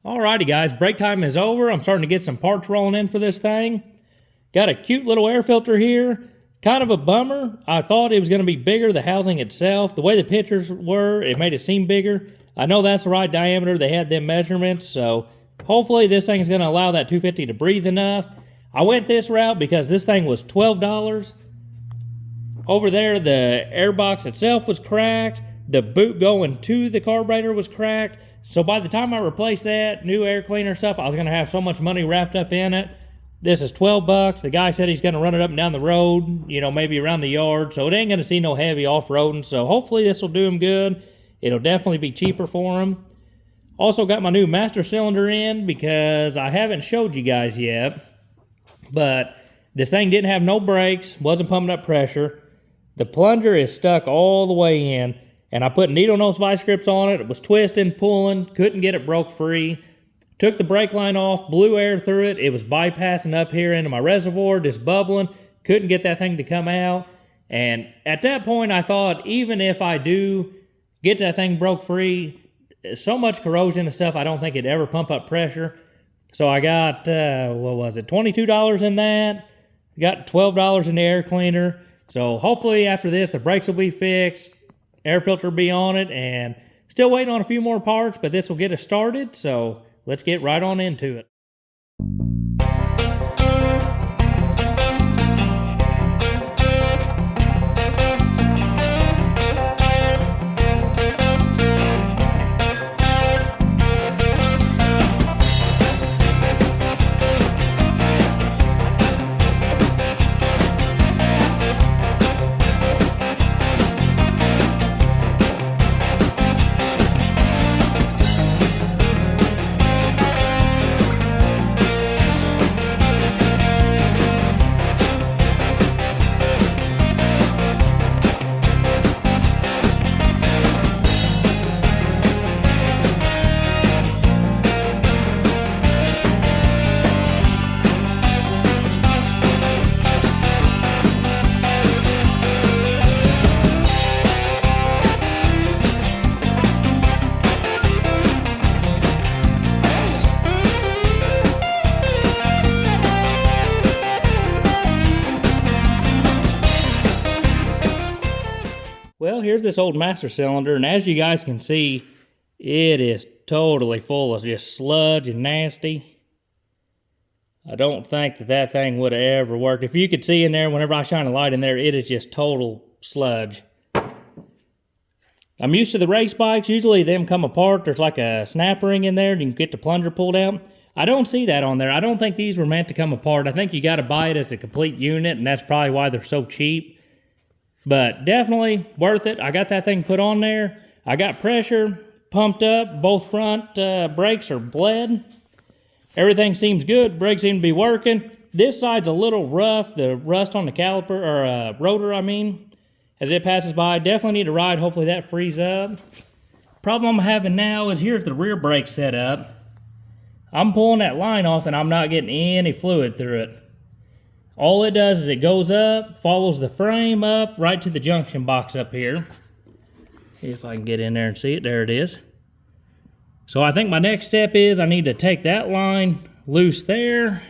Alrighty guys, break time is over. I'm starting to get some parts rolling in for this thing. Got a cute little air filter here. Kind of a bummer. I thought it was going to be bigger, the housing itself. The way the pictures were, it made it seem bigger. I know that's the right diameter. They had them measurements, so hopefully this thing is going to allow that 250 to breathe enough. I went this route because this thing was $12. Over there, the airbox itself was cracked. The boot going to the carburetor was cracked. So by the time I replaced that, new air cleaner stuff, I was going to have so much money wrapped up in it. This is 12 bucks. The guy said he's going to run it up and down the road, you know, maybe around the yard. So it ain't going to see no heavy off-roading. So hopefully this will do him good. It'll definitely be cheaper for him. Also got my new master cylinder in because I haven't showed you guys yet. But this thing didn't have no brakes, wasn't pumping up pressure. The plunger is stuck all the way in. And I put needle nose vice grips on it. It was twisting, pulling, couldn't get it broke free. Took the brake line off, blew air through it. It was bypassing up here into my reservoir, just bubbling. Couldn't get that thing to come out. And at that point, I thought, even if I do get that thing broke free, so much corrosion and stuff, I don't think it'd ever pump up pressure. So I got, what was it, $22 in that. Got $12 in the air cleaner. So hopefully after this, the brakes will be fixed. Air filter will be on it. And still waiting on a few more parts, but this will get us started. So let's get right on into it. Well, here's this old master cylinder, and as you guys can see, it is totally full of just sludge and nasty. I don't think that thing would have ever worked. If you could see in there, whenever I shine a light in there, it is just total sludge. I'm used to the race bikes. Usually them come apart. There's like a snap ring in there, and you can get the plunger pulled out. I don't see that on there. I don't think these were meant to come apart. I think you got to buy it as a complete unit, and that's probably why they're so cheap. But definitely worth it. I got that thing put on there. I got pressure pumped up. Both front brakes are bled. Everything seems good. Brakes seem to be working. This side's a little rough. The rust on the caliper, or rotor, I mean, as it passes by. Definitely need a ride. Hopefully that frees up. Problem I'm having now is here's the rear brake set up. I'm pulling that line off and I'm not getting any fluid through it. All it does is it goes up, follows the frame up, right to the junction box up here. If I can get in there and see it, there it is. So I think my next step is I need to take that line loose there.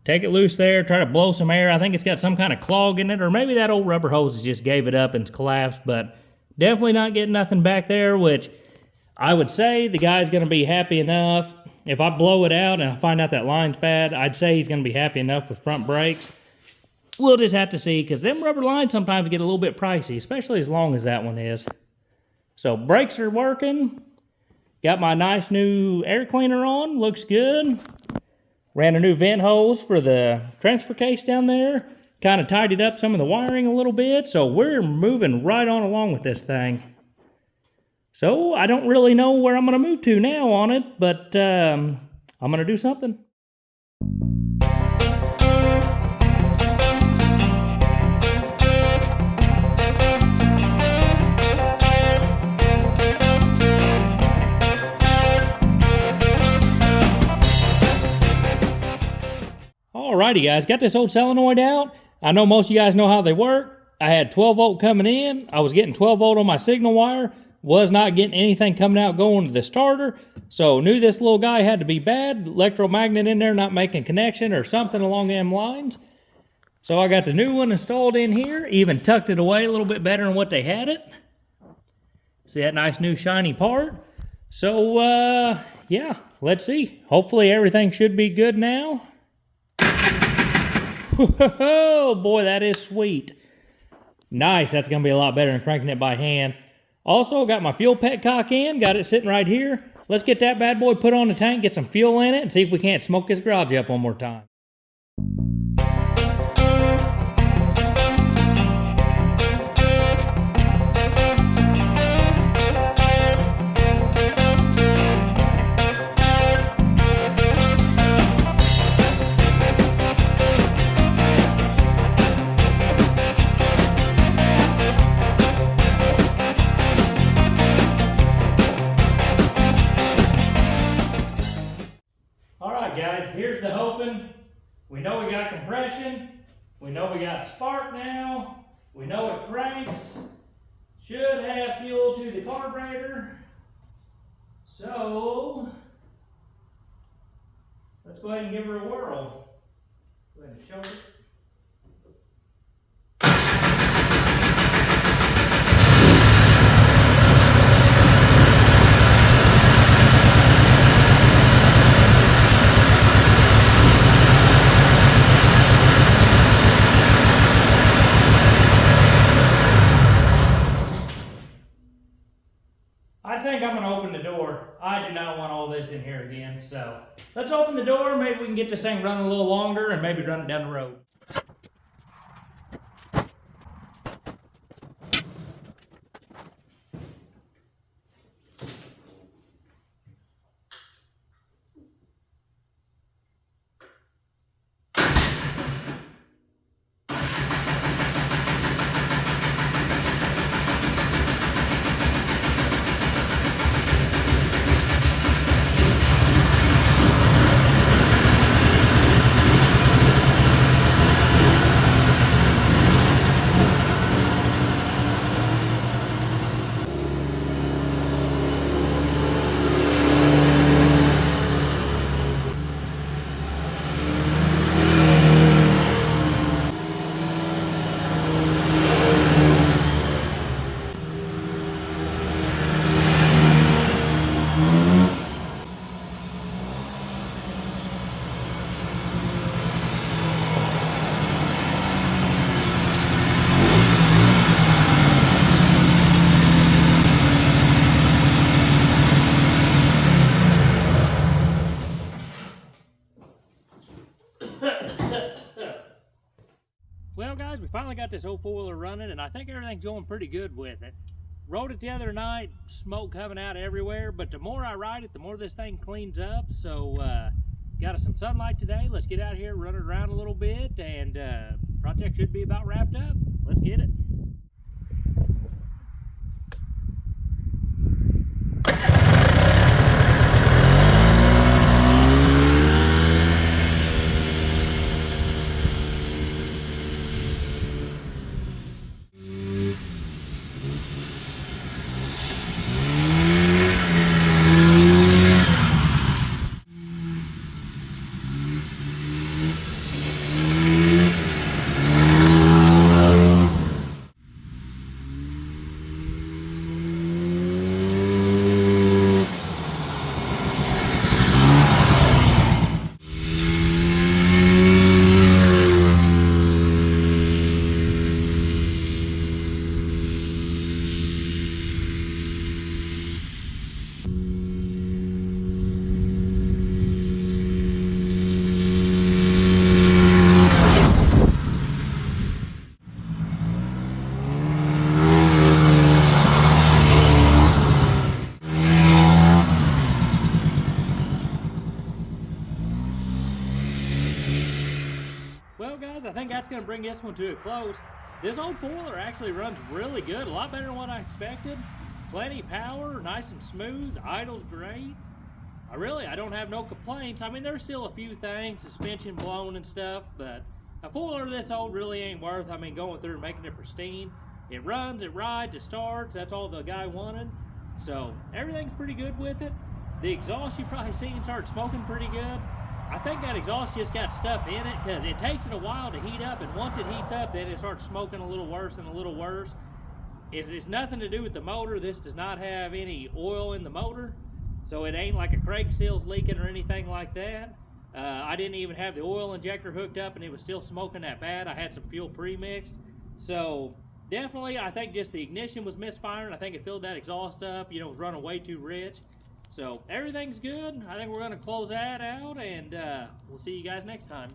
Take it loose there, try to blow some air. I think it's got some kind of clog in it, or maybe that old rubber hose just gave it up and it's collapsed, but definitely not getting nothing back there, which I would say the guy's gonna be happy enough. If I blow it out and I find out that line's bad, I'd say he's going to be happy enough with front brakes. We'll just have to see, because them rubber lines sometimes get a little bit pricey, especially as long as that one is. So brakes are working. Got my nice new air cleaner on. Looks good. Ran a new vent hose for the transfer case down there. Kind of tidied up some of the wiring a little bit. So we're moving right on along with this thing. So I don't really know where I'm going to move to now on it, but I'm going to do something. Alrighty guys, got this old solenoid out. I know most of you guys know how they work. I had 12 volt coming in. I was getting 12 volt on my signal wire. Was not getting anything coming out going to the starter, so knew this little guy had to be bad. Electromagnet in there not making connection or something along them lines. So I got the new one installed in here, even tucked it away a little bit better than what they had it. See that nice new shiny part? So, yeah, let's see. Hopefully everything should be good now. Oh boy, that is sweet. Nice, that's gonna be a lot better than cranking it by hand. Also, got my fuel petcock in, got it sitting right here. Let's get that bad boy put on the tank, get some fuel in it, and see if we can't smoke this garage up one more time. Guys, here's the hoping. We know we got compression. We know we got spark now. We know it cranks. Should have fuel to the carburetor. So, let's go ahead and give her a whirl. Go ahead and show it. I think I'm gonna open the door. I do not want all this in here again, so let's open the door. Maybe we can get this thing running a little longer and maybe run it down the road. Well guys, we finally got this old four-wheeler running and I think everything's going pretty good with it. Rode it the other night, smoke coming out everywhere, but the more I ride it, the more this thing cleans up. So got us some sunlight today. Let's get out here, run it around a little bit, and project should be about wrapped up. Let's get it. Well guys, I think that's going to bring this one to a close. This old four-wheeler actually runs really good, a lot better than what I expected. Plenty of power, nice and smooth, idle's great. I don't have no complaints. I mean, there's still a few things, suspension blown and stuff, but a four-wheeler this old really ain't worth, going through and making it pristine. It runs, it rides, it starts, that's all the guy wanted. So everything's pretty good with it. The exhaust you probably seen started smoking pretty good. I think that exhaust just got stuff in it because it takes it a while to heat up, and once it heats up, then it starts smoking a little worse and a little worse. It's nothing to do with the motor. This does not have any oil in the motor, so it ain't like a crank seal's leaking or anything like that. I didn't even have the oil injector hooked up, and it was still smoking that bad. I had some fuel pre-mixed. So definitely, I think just the ignition was misfiring. I think it filled that exhaust up. You know, it was running way too rich. So everything's good. I think we're going to close that out, and we'll see you guys next time.